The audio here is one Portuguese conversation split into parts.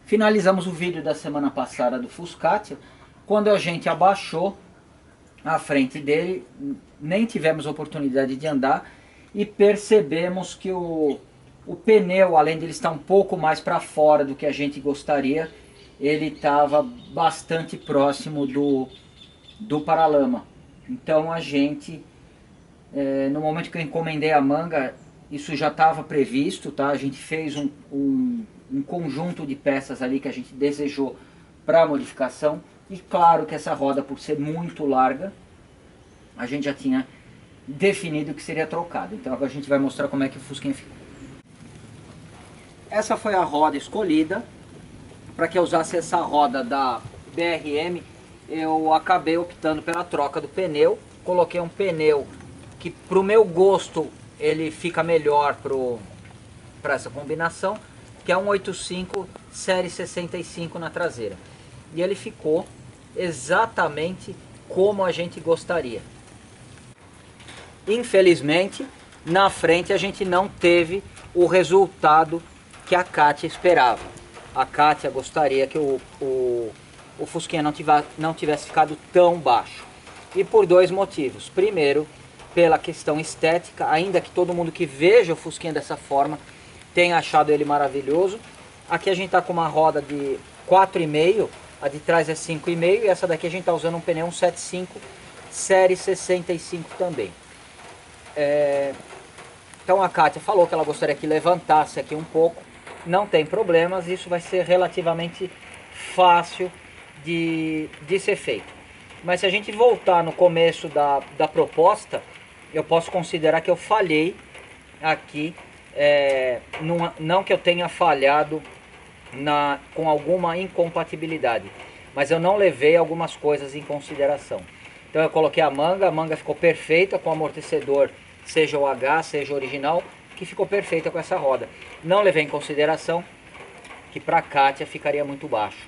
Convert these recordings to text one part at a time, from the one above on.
Finalizamos o vídeo da semana passada do Fuscatia. Quando a gente abaixou a frente dele, nem tivemos oportunidade de andar e percebemos que o pneu, além de ele estar um pouco mais para fora do que a gente gostaria, ele estava bastante próximo do paralama. Então a gente, no momento que eu encomendei a manga, isso já estava previsto, tá? A gente fez um conjunto de peças ali que a gente desejou para modificação. E claro que essa roda, por ser muito larga, a gente já tinha definido que seria trocado. Então agora a gente vai mostrar como é que o Fusquinha ficou. Essa foi a roda escolhida. Para que eu usasse essa roda da BRM, eu acabei optando pela troca do pneu. Coloquei um pneu que, para o meu gosto, ele fica melhor para essa combinação, que é um 85 série 65 na traseira. E ele ficou exatamente como a gente gostaria. Infelizmente, na frente a gente não teve o resultado que a Kátia esperava. A Kátia gostaria que o Fusquinha não tivesse ficado tão baixo. E por dois motivos. Primeiro, pela questão estética, ainda que todo mundo que veja o Fusquinha dessa forma tenha achado ele maravilhoso. Aqui a gente está com uma roda de 4,5, a de trás é 5,5 e essa daqui a gente está usando um pneu 175 série 65 também. Então a Kátia falou que ela gostaria que levantasse aqui um pouco. Não tem problemas, isso vai ser relativamente fácil de ser feito. Mas se a gente voltar no começo da proposta, eu posso considerar que eu falhei aqui. Não que eu tenha falhado com alguma incompatibilidade, mas eu não levei algumas coisas em consideração. Então eu coloquei a manga ficou perfeita com o amortecedor, seja o H, seja o original, que ficou perfeita com essa roda. Não levei em consideração que para a Kátia ficaria muito baixo.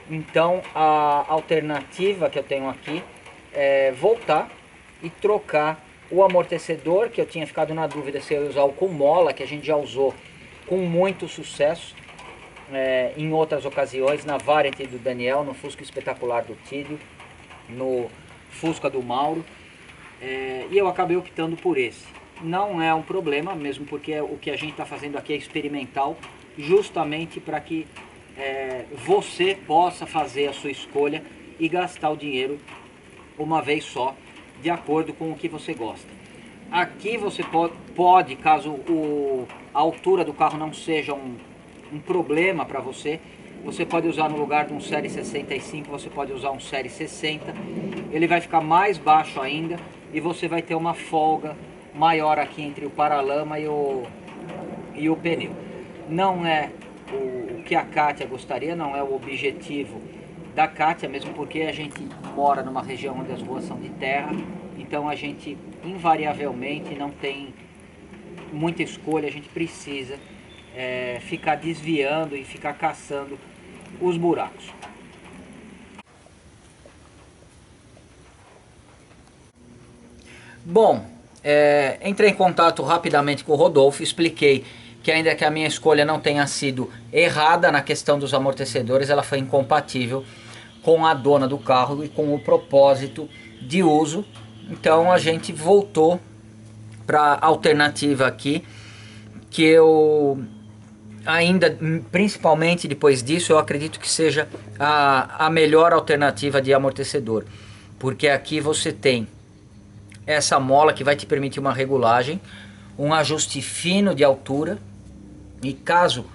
Então a alternativa que eu tenho aqui é voltar e trocar o amortecedor, que eu tinha ficado na dúvida se eu ia usar o com mola, que a gente já usou com muito sucesso em outras ocasiões, na Variant do Daniel, no Fusca Espetacular do Tídio, no Fusca do Mauro, e eu acabei optando por esse. Não é um problema, mesmo porque o que a gente está fazendo aqui é experimental, justamente para que você possa fazer a sua escolha e gastar o dinheiro uma vez só, de acordo com o que você gosta. Aqui você pode, caso a altura do carro não seja um problema para você, você pode usar no lugar de um série 65, você pode usar um série 60, ele vai ficar mais baixo ainda e você vai ter uma folga maior aqui entre o paralama e o pneu. Não é o que a Kátia gostaria, não é o objetivo da Kátia, mesmo porque a gente mora numa região onde as ruas são de terra, então a gente invariavelmente não tem muita escolha, a gente precisa ficar desviando e ficar caçando os buracos. Bom, entrei em contato rapidamente com o Rodolfo, expliquei que ainda que a minha escolha não tenha sido errada na questão dos amortecedores, ela foi incompatível com a dona do carro e com o propósito de uso. Então a gente voltou para a alternativa aqui, que eu ainda, principalmente depois disso, eu acredito que seja a melhor alternativa de amortecedor. Porque aqui você tem essa mola que vai te permitir uma regulagem, um ajuste fino de altura. E caso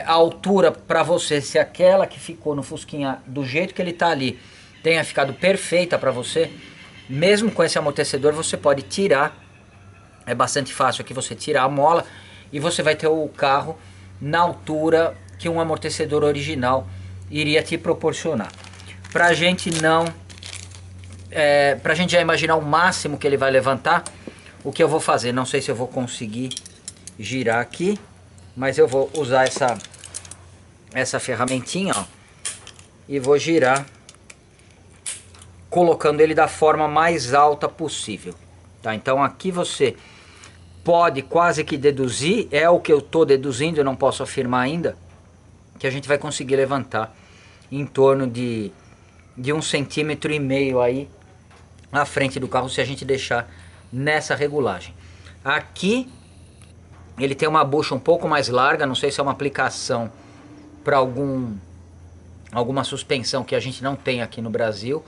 a altura para você, se aquela que ficou no Fusquinha do jeito que ele está ali tenha ficado perfeita para você, mesmo com esse amortecedor você pode tirar, é bastante fácil aqui você tirar a mola e você vai ter o carro na altura que um amortecedor original iria te proporcionar. Pra gente pra gente já imaginar o máximo que ele vai levantar, o que eu vou fazer, não sei se eu vou conseguir girar aqui, mas eu vou usar essa ferramentinha, ó, e vou girar, colocando ele da forma mais alta possível, tá? Então aqui você pode quase que deduzir, é o que eu estou deduzindo, eu não posso afirmar ainda, que a gente vai conseguir levantar em torno de 1,5 centímetros aí à frente do carro, se a gente deixar nessa regulagem. Aqui ele tem uma bucha um pouco mais larga, não sei se é uma aplicação para alguma suspensão que a gente não tem aqui no Brasil,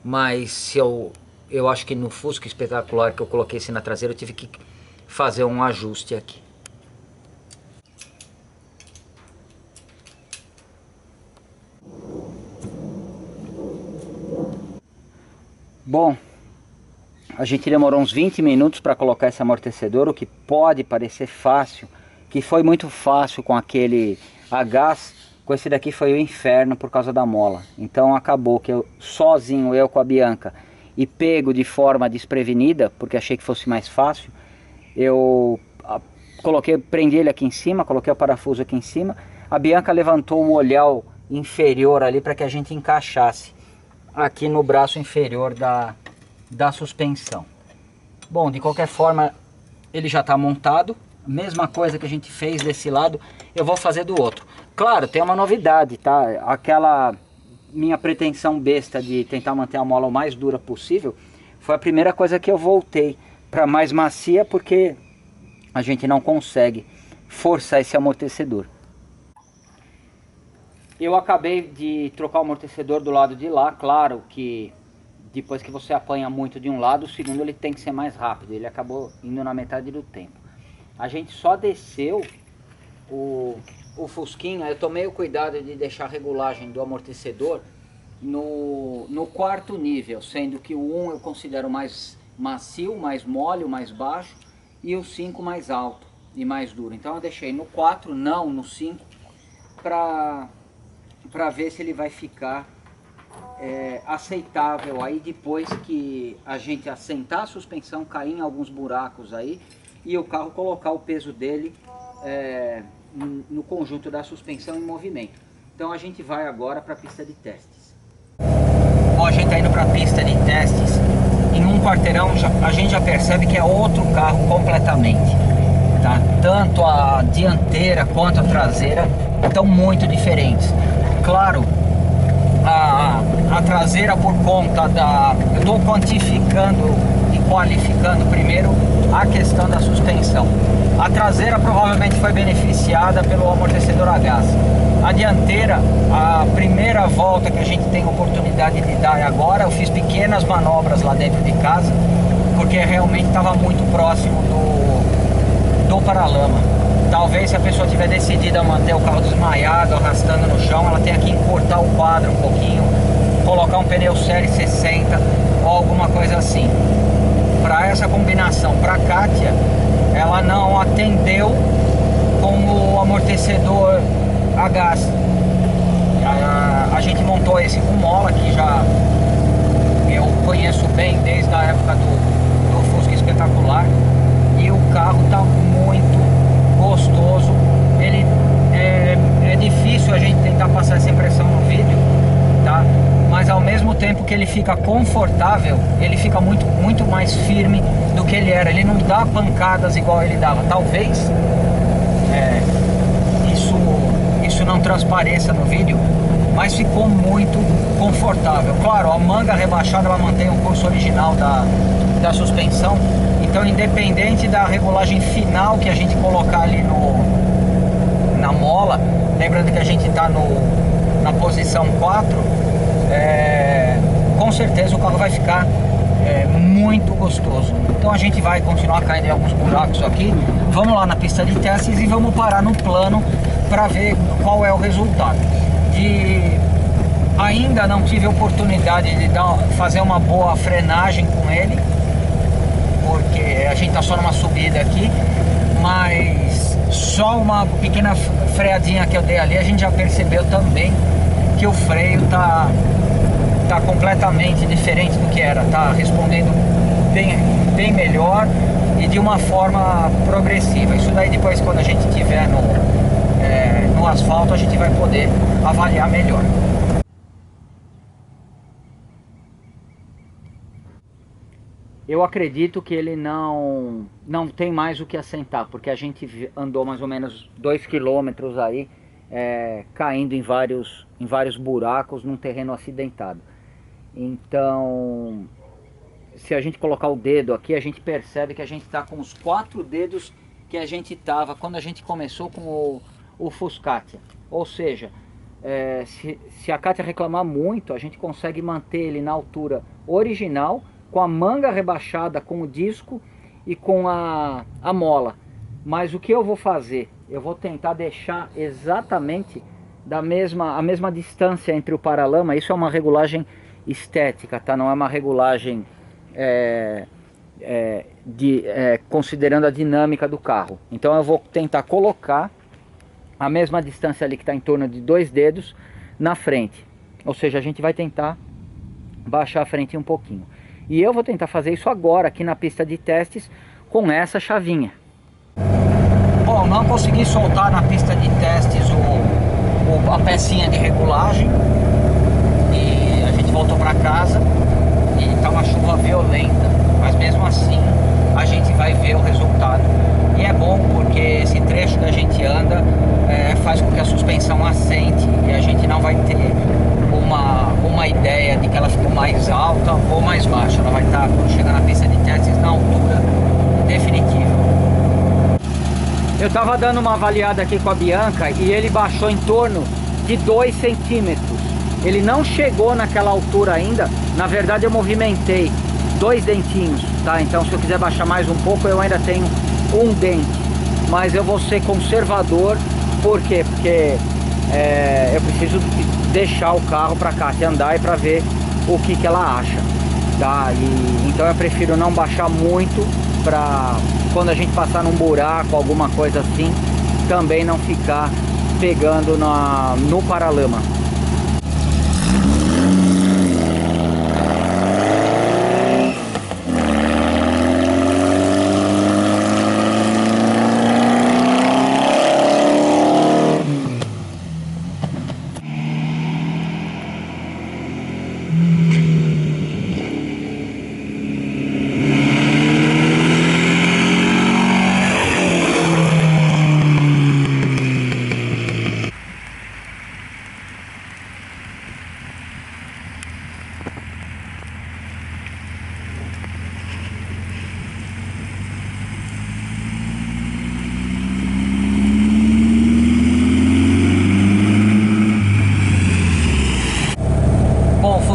mas se eu acho que no Fusca Espetacular que eu coloquei esse na traseira, eu tive que fazer um ajuste aqui. Bom, a gente demorou uns 20 minutos para colocar esse amortecedor, o que pode parecer fácil, que foi muito fácil com aquele a gás. Com esse daqui foi o inferno por causa da mola. Então acabou que eu sozinho, eu com a Bianca, e pego de forma desprevenida, porque achei que fosse mais fácil, eu prendi ele aqui em cima, coloquei o parafuso aqui em cima, a Bianca levantou o olhar inferior ali para que a gente encaixasse aqui no braço inferior da suspensão. Bom, de qualquer forma ele já está montado. Mesma coisa que a gente fez desse lado, eu vou fazer do outro. Claro, tem uma novidade, tá? Aquela minha pretensão besta de tentar manter a mola o mais dura possível foi a primeira coisa que eu voltei para mais macia, porque a gente não consegue forçar esse amortecedor. Eu acabei de trocar o amortecedor do lado de lá. Claro que depois que você apanha muito de um lado, o segundo ele tem que ser mais rápido. Ele acabou indo na metade do tempo. A gente só desceu o Fusquinha. Eu tomei o cuidado de deixar a regulagem do amortecedor no quarto nível, sendo que o 1 eu considero mais macio, mais mole, mais baixo, e o 5 mais alto e mais duro. Então eu deixei no 4, não no 5, para ver se ele vai ficar aceitável aí depois que a gente assentar a suspensão, cair em alguns buracos aí, e o carro colocar o peso dele no conjunto da suspensão em movimento. Então a gente vai agora para a pista de testes. Bom, a gente está indo para a pista de testes. Em um quarteirão a gente já percebe que é outro carro completamente, tá? Tanto a dianteira quanto a traseira estão muito diferentes. Claro, a traseira, por conta eu estou quantificando e qualificando primeiro a questão da suspensão. A traseira provavelmente foi beneficiada pelo amortecedor a gás. A dianteira, a primeira volta que a gente tem oportunidade de dar é agora. Eu fiz pequenas manobras lá dentro de casa, porque realmente estava muito próximo do paralama. Talvez se a pessoa tiver decidido a manter o carro desmaiado, arrastando no chão, ela tenha que encurtar o quadro um pouquinho, colocar um pneu série 60 ou alguma coisa assim. Para essa combinação, para a Kátia, ela não atendeu com o amortecedor a gás. A gente montou esse com mola, que já eu conheço bem desde a época do Fusca Espetacular, e o carro está muito gostoso. Ele é difícil a gente tentar passar essa impressão no vídeo, tá? Mas ao mesmo tempo que ele fica confortável, ele fica muito mais firme do que ele era. Ele não dá pancadas igual ele dava. Talvez isso não transpareça no vídeo, mas ficou muito confortável. Claro, a manga rebaixada ela mantém o curso original da suspensão. Então, independente da regulagem final que a gente colocar ali na mola, lembrando que a gente está na posição 4, com certeza o carro vai ficar muito gostoso. Então a gente vai continuar caindo em alguns buracos aqui. Vamos lá na pista de testes e vamos parar no plano para ver qual é o resultado. Ainda não tive oportunidade de fazer uma boa frenagem com ele, porque a gente está só numa subida aqui, mas só uma pequena freadinha que eu dei ali, a gente já percebeu também que o freio tá completamente diferente do que era, tá respondendo bem melhor e de uma forma progressiva. Isso daí depois, quando a gente estiver no asfalto, a gente vai poder avaliar melhor. Eu acredito que ele não tem mais o que assentar, porque a gente andou mais ou menos 2 km aí caindo em vários buracos num terreno acidentado. Então, se a gente colocar o dedo aqui, a gente percebe que a gente está com os 4 dedos que a gente estava quando a gente começou com o Fuscatia. Ou seja, se a Kátia reclamar muito, a gente consegue manter ele na altura original, com a manga rebaixada, com o disco e com a mola. Mas o que eu vou fazer? Eu vou tentar deixar exatamente a mesma distância entre o paralama. Isso é uma regulagem estética, tá? Não é uma regulagem considerando a dinâmica do carro. Então eu vou tentar colocar a mesma distância ali que está em torno de 2 dedos na frente. Ou seja, a gente vai tentar baixar a frente um pouquinho. E eu vou tentar fazer isso agora aqui na pista de testes com essa chavinha. Bom, não consegui soltar na pista de testes a pecinha de regulagem. E a gente voltou para casa e tá uma chuva violenta. Mas mesmo assim a gente vai ver o resultado. E é bom porque esse trecho que a gente anda faz com que a suspensão assente e a gente não vai ter uma ideia de que ela ficou mais alta ou mais baixa. Ela vai estar, quando chegar na pista de testes, na altura definitiva. Eu estava dando uma avaliada aqui com a Bianca e ele baixou em torno de 2 centímetros. Ele não chegou naquela altura ainda. Na verdade eu movimentei 2 dentinhos, tá? Então se eu quiser baixar mais um pouco, eu ainda tenho um dente. Mas eu vou ser conservador. Por quê? Porque eu preciso deixar o carro para Kátia andar e para ver o que ela acha, tá? Então eu prefiro não baixar muito, para quando a gente passar num buraco, alguma coisa assim, também não ficar pegando no paralama.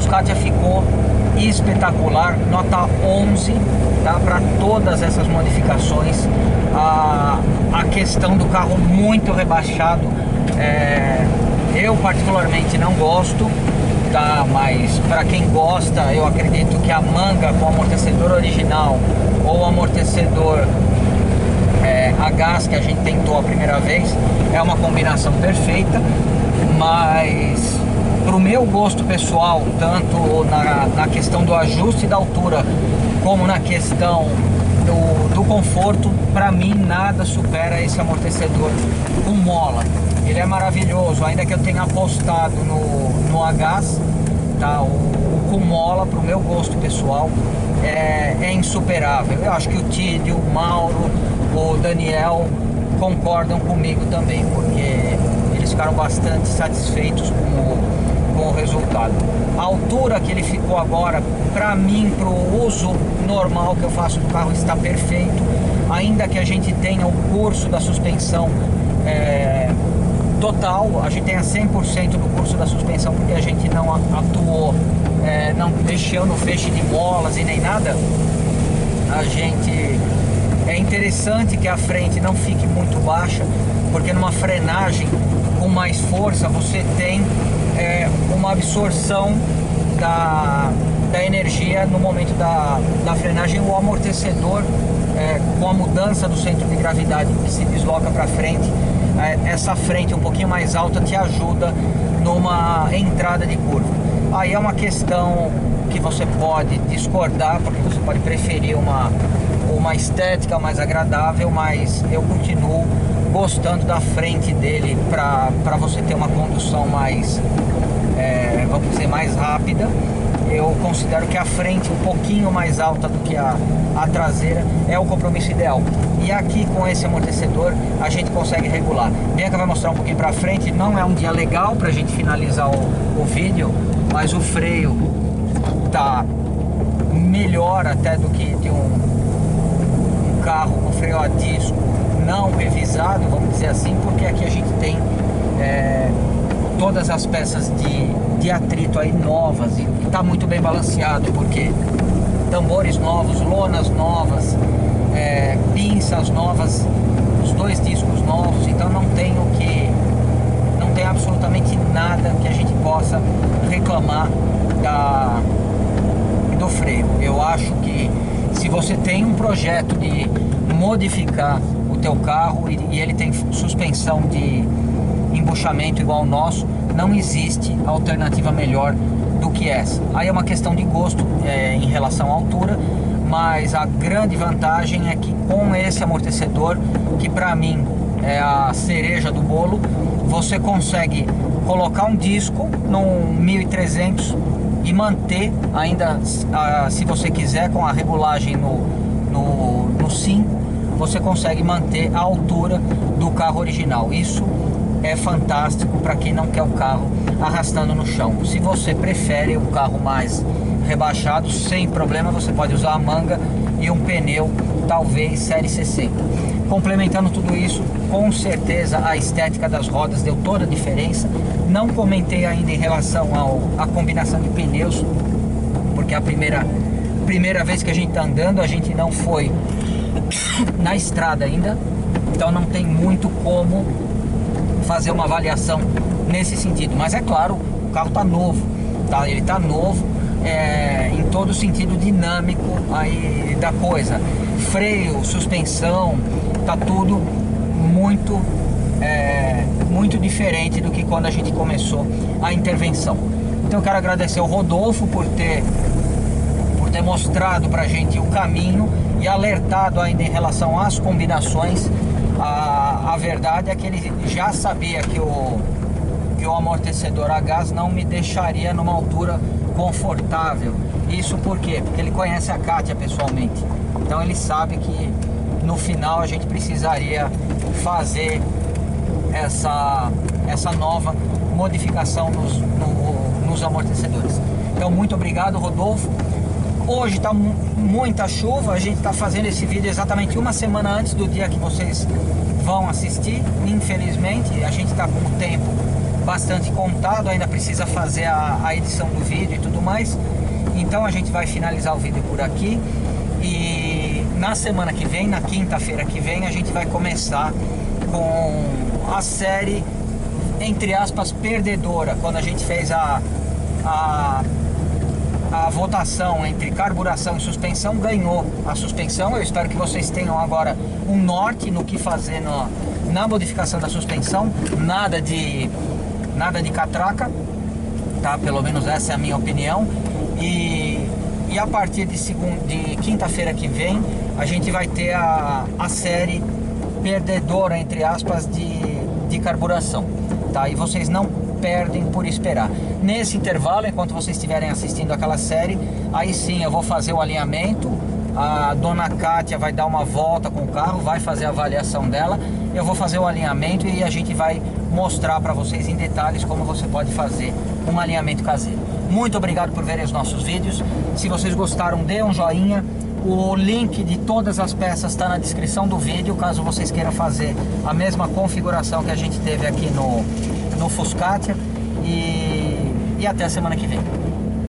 Kátia ficou espetacular, nota 11, tá? Para todas essas modificações. A questão do carro muito rebaixado, eu particularmente não gosto, tá? Mas para quem gosta, eu acredito que a manga com o amortecedor original ou o amortecedor a gás que a gente tentou a primeira vez é uma combinação perfeita. Mas pro meu gosto pessoal, tanto na questão do ajuste da altura como na questão do conforto, para mim nada supera esse amortecedor com mola. Ele é maravilhoso, ainda que eu tenha apostado no a gás, tá? O com mola, pro meu gosto pessoal, é insuperável. Eu acho que o Tídio, o Mauro, o Daniel concordam comigo também, porque eles ficaram bastante satisfeitos com o resultado. A altura que ele ficou agora, para mim, para o uso normal que eu faço do carro, está perfeito. Ainda que a gente tenha o curso da suspensão total, a gente tenha 100% do curso da suspensão, porque a gente não atuou, não mexeu no feixe de molas e nem nada. É interessante que a frente não fique muito baixa, porque numa frenagem com mais força você tem uma absorção da energia no momento da frenagem. O amortecedor, com a mudança do centro de gravidade que se desloca para frente, essa frente um pouquinho mais alta te ajuda numa entrada de curva. Aí é uma questão que você pode discordar, porque você pode preferir uma estética mais agradável, mas eu continuo gostando da frente dele para você ter uma condução mais, vamos dizer, mais rápida. eu considero que a frente um pouquinho mais alta do que a traseira é o compromisso ideal. E aqui com esse amortecedor a gente consegue regular. Bianca vai mostrar um pouquinho para frente. Não é um dia legal para a gente finalizar o vídeo, mas o freio tá melhor até do que de um carro com freio a disco não revisado, vamos dizer assim, porque aqui a gente tem todas as peças de atrito aí novas, e está muito bem balanceado, porque tambores novos, lonas novas, pinças novas, os 2 discos novos, então não tem absolutamente nada que a gente possa reclamar do freio. Eu acho que se você tem um projeto de modificar o teu carro e ele tem suspensão de embuchamento igual ao nosso, não existe alternativa melhor do que essa. Aí é uma questão de gosto em relação à altura, mas a grande vantagem é que com esse amortecedor, que para mim é a cereja do bolo, você consegue colocar um disco num 1300 e manter ainda, se você quiser, com a regulagem no 5, você consegue manter a altura do carro original. Isso é fantástico para quem não quer o carro arrastando no chão. Se você prefere o carro mais rebaixado, sem problema, você pode usar a manga e um pneu, talvez série 60. Complementando tudo isso, com certeza a estética das rodas deu toda a diferença. Não comentei ainda em relação à combinação de pneus, porque a primeira vez que a gente está andando, a gente não foi na estrada ainda, então não tem muito como fazer uma avaliação nesse sentido. Mas é claro, o carro está novo, tá? Ele está novo em todo o sentido dinâmico aí da coisa. Freio, suspensão, tá tudo muito diferente do que quando a gente começou a intervenção. Então eu quero agradecer ao Rodolfo por ter mostrado pra gente o caminho e alertado ainda em relação às combinações. A verdade é que ele já sabia que o amortecedor a gás não me deixaria numa altura confortável. Isso por quê? Porque ele conhece a Kátia pessoalmente. Então ele sabe que no final a gente precisaria fazer essa nova modificação nos amortecedores. Então muito obrigado, Rodolfo. Hoje está muita chuva, a gente está fazendo esse vídeo exatamente uma semana antes do dia que vocês vão assistir. Infelizmente a gente está com o tempo bastante contado, ainda precisa fazer a edição do vídeo e tudo mais. Então a gente vai finalizar o vídeo por aqui, e na semana que vem, na quinta-feira que vem, a gente vai começar com a série, entre aspas, perdedora, quando a gente fez a votação entre carburação e suspensão. Ganhou a suspensão. Eu espero que vocês tenham agora um norte no que fazer na modificação da suspensão. Nada de catraca, tá? Pelo menos essa é a minha opinião. E a partir de quinta-feira que vem, a gente vai ter a série perdedora, entre aspas, de carburação, tá? E vocês não perdem por esperar. Nesse intervalo, enquanto vocês estiverem assistindo aquela série, aí sim eu vou fazer o alinhamento. A dona Kátia vai dar uma volta com o carro, vai fazer a avaliação dela, eu vou fazer o alinhamento e a gente vai mostrar para vocês em detalhes como você pode fazer um alinhamento caseiro. Muito obrigado por verem os nossos vídeos. Se vocês gostaram, dê um joinha. O link de todas as peças está na descrição do vídeo, caso vocês queiram fazer a mesma configuração que a gente teve aqui no Fuscatia. E até a semana que vem.